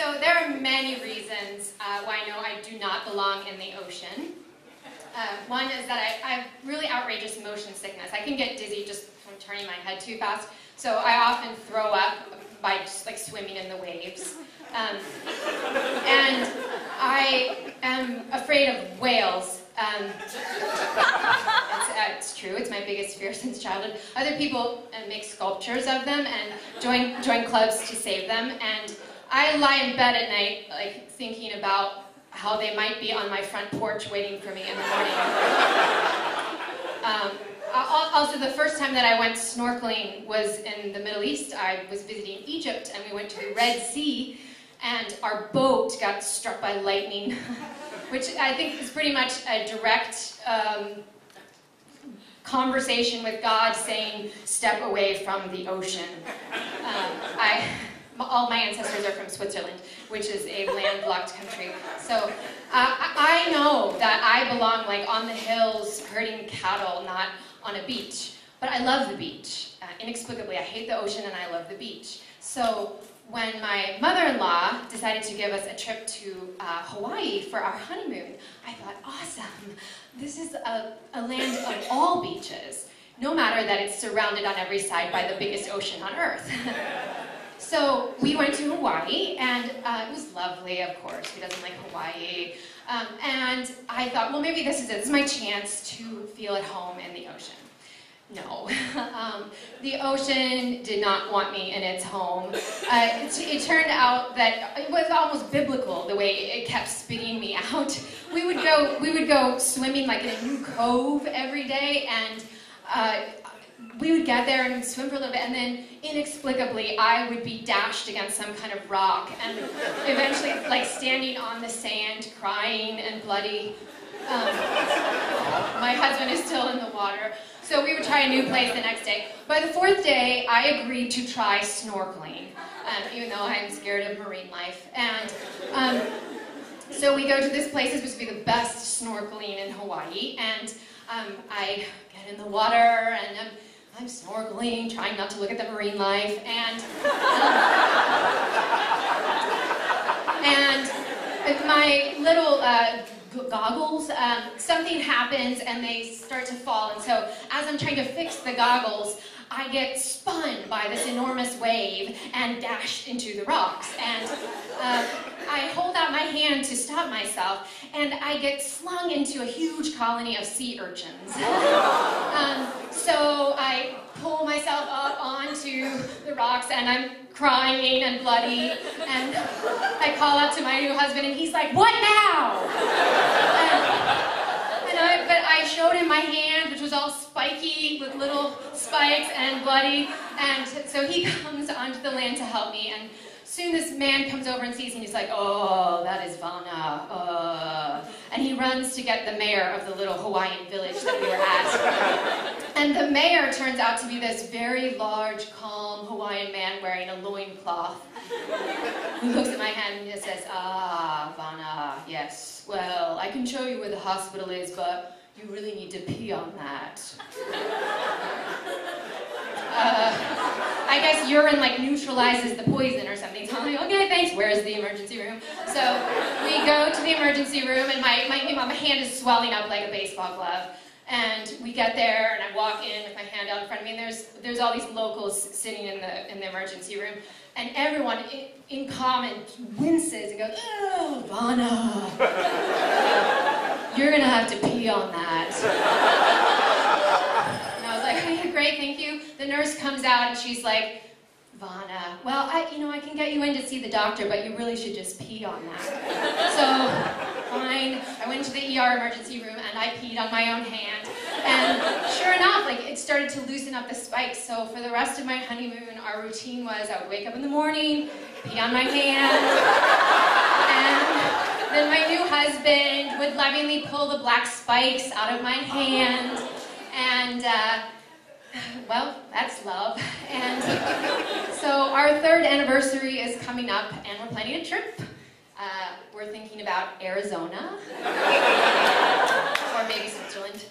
So there are many reasons why I know I do not belong in the ocean. One is that I have really outrageous motion sickness. I can get dizzy just from turning my head too fast, so I often throw up by just like swimming in the waves. And I am afraid of whales. It's true, it's my biggest fear since childhood. Other people make sculptures of them and join clubs to save them, and I lie in bed at night like thinking about how they might be on my front porch waiting for me in the morning. Also, the first time that I went snorkeling was in the Middle East. I was visiting Egypt, and we went to the Red Sea, and our boat got struck by lightning, which I think is pretty much a direct conversation with God saying, step away from the ocean. All my ancestors are from Switzerland, which is a landlocked country. So I know that I belong like on the hills herding cattle, not on a beach. But I love the beach. Inexplicably, I hate the ocean and I love the beach. So when my mother-in-law decided to give us a trip to Hawaii for our honeymoon, I thought, awesome. This is a land of all beaches, no matter that it's surrounded on every side by the biggest ocean on Earth. So we went to Hawaii, and it was lovely, of course. Who doesn't like Hawaii? And I thought, well, maybe this is it. This is my chance to feel at home in the ocean. No. The ocean did not want me in its home. It turned out that it was almost biblical, the way it kept spitting me out. We would go swimming like in a new cove every day, and we would get there and swim for a little bit, and then inexplicably I would be dashed against some kind of rock, and eventually like standing on the sand, crying and bloody. My husband is still in the water, so we would try a new place the next day. By the fourth day, I agreed to try snorkeling, even though I'm scared of marine life. And so we go to this place. This was supposed to be the best snorkeling in Hawaii, and I get in the water, and I'm snorkeling, trying not to look at the marine life, and my little goggles, something happens and they start to fall, and so as I'm trying to fix the goggles, I get spun by this enormous wave and dashed into the rocks, and I hold out my hand to stop myself, and I get slung into a huge colony of sea urchins. So I pull myself up onto the rocks, and I'm crying and bloody, and I call out to my new husband, and he's like, "What now?" But I showed him my hand, which was all spiky with little spikes and bloody, and so he comes onto the land to help me, and soon this man comes over and sees me, and he's like, "Oh, that is Vana." And he runs to get the mayor of the little Hawaiian village that we were at. And the mayor turns out to be this very large, calm Hawaiian man wearing a loincloth, who looks at my hand and just says, "Ah, Vana, yes. Well, I can show you where the hospital is, but you really need to pee on that." I guess urine like neutralizes the poison or something. So I'm like, okay, thanks. Where's the emergency room? So we go to the emergency room, and my hand is swelling up like a baseball glove. And we get there, and I walk in with my hand out in front of me, and there's all these locals sitting in the emergency room, and everyone in common winces and goes, "Oh, Vana, you're gonna have to pee on that." And I was like, "Hey, great, thank you." The nurse comes out, and she's like, "Vana, well, I can get you in to see the doctor, but you really should just pee on that." So, fine. I went to the ER emergency room, and I peed on my own hand. And sure enough, like, it started to loosen up the spikes. So for the rest of my honeymoon, our routine was I would wake up in the morning, pee on my hand, and then my new husband would lovingly pull the black spikes out of my hand, and well, that's love. And so our third anniversary is coming up, and we're planning a trip. We're thinking about Arizona, or maybe Switzerland.